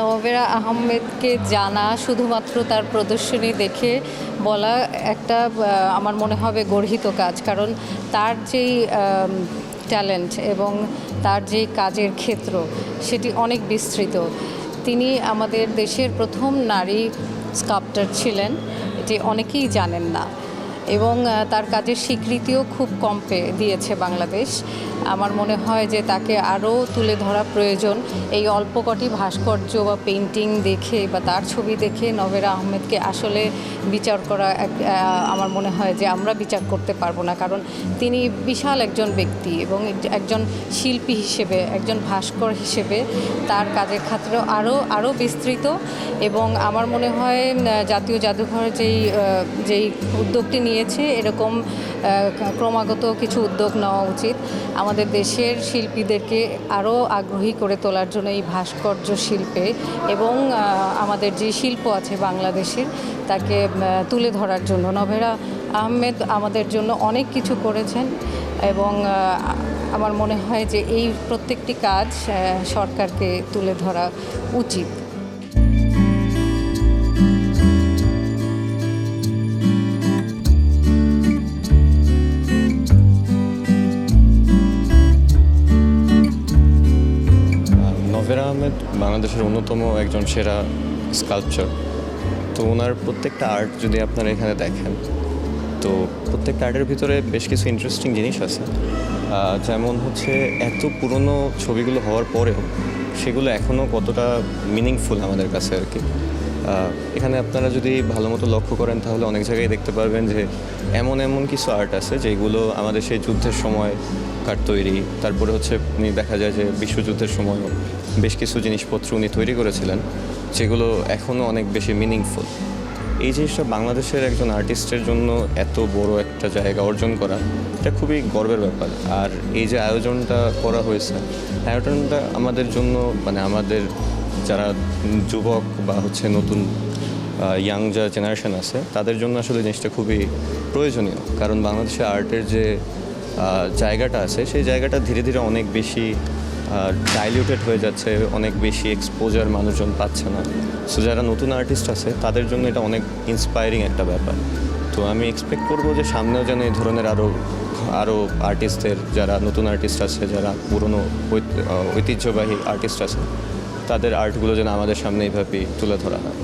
নওবেরা আহমেদকে জানা শুধুমাত্র তার প্রদর্শনী দেখে বলা একটা আমার মনে হবে গর্হিত কাজ, কারণ তার যেই ট্যালেন্ট এবং তার যে কাজের ক্ষেত্র সেটি অনেক বিস্তৃত। তিনি আমাদের দেশের প্রথম নারী স্কাল্পচার ছিলেন, যে অনেকেই জানেন না, এবং তার কাজের স্বীকৃতিও খুব কম দিয়েছে বাংলাদেশ। আমার মনে হয় যে তাকে আরও তুলে ধরা প্রয়োজন। এই অল্প কটি ভাস্কর্য বা পেইন্টিং দেখে বা তার ছবি দেখে নওবেরা আহমেদকে আসলে বিচার করা আমার মনে হয় যে আমরা বিচার করতে পারবো না, কারণ তিনি বিশাল একজন ব্যক্তি এবং একজন শিল্পী হিসেবে, একজন ভাস্কর হিসেবে তার কাজের ক্ষেত্র আরও বিস্তৃত। এবং আমার মনে হয় জাতীয় জাদুঘর যেই উদ্যোগটি নিয়েছে, এরকম ক্রমাগত কিছু উদ্যোগ নেওয়া উচিত আমাদের দেশের শিল্পীদেরকে আরও আগ্রহী করে তোলার জন্য এই ভাস্কর্য শিল্পে, এবং আমাদের যে শিল্প আছে বাংলাদেশের তাকে তুলে ধরার জন্য। নওবেরা আহমেদ আমাদের জন্য অনেক কিছু করেছেন এবং আমার মনে হয় যে এই প্রত্যেকটি কাজ সরকারকে তুলে ধরা উচিত। নওবেরা আহমেদ বাংলাদেশের অন্যতম একজন সেরা স্কাল্পচার। তো ওনার প্রত্যেকটা আর্ট যদি আপনারা এখানে দেখেন, তো প্রত্যেকটা আর্টের ভিতরে বেশ কিছু ইন্টারেস্টিং জিনিস আছে। যেমন হচ্ছে এত পুরনো ছবিগুলো হওয়ার পরেও সেগুলো এখনও কতটা মিনিংফুল আমাদের কাছে আর কি। এখানে আপনারা যদি ভালো মতো লক্ষ্য করেন তাহলে অনেক জায়গায় দেখতে পারবেন যে এমন কিছু আর্ট আছে যেগুলো আমাদের সেই যুদ্ধের সময় কার তৈরি, তারপরে হচ্ছে দেখা যায় যে বিশ্বযুদ্ধের সময়ও বেশ কিছু জিনিসপত্র উনি তৈরি করেছিলেন যেগুলো এখনও অনেক বেশি মিনিংফুল। এই জিনিসটা বাংলাদেশের একজন আর্টিস্টের জন্য এত বড় একটা জায়গা অর্জন করা, এটা খুবই গর্বের ব্যাপার। আর এই যে আয়োজনটা করা হয়েছে, আয়োজনটা আমাদের জন্য মানে আমাদের যারা যুবক বা হচ্ছে নতুন ইয়াং যা জেনারেশন আছে তাদের জন্য আসলে জিনিসটা খুবই প্রয়োজনীয়, কারণ বাংলাদেশের আর্টের যে জায়গাটা আছে সেই জায়গাটা ধীরে ধীরে অনেক বেশি ডাইলিউটেড হয়ে যাচ্ছে, অনেক বেশি এক্সপোজার মানুষজন পাচ্ছে না। সো যারা নতুন আর্টিস্ট আছে তাদের জন্য এটা অনেক ইন্সপায়ারিং একটা ব্যাপার। তো আমি এক্সপেক্ট করবো যে সামনেও যেন এই ধরনের আরও আর্টিস্টদের, যারা নতুন আর্টিস্ট আছে, যারা পুরনো ঐতিহ্যবাহী আর্টিস্ট আছে, তাদের আর্টগুলো যেন আমাদের সামনে এইভাবেই তুলে ধরা হয়।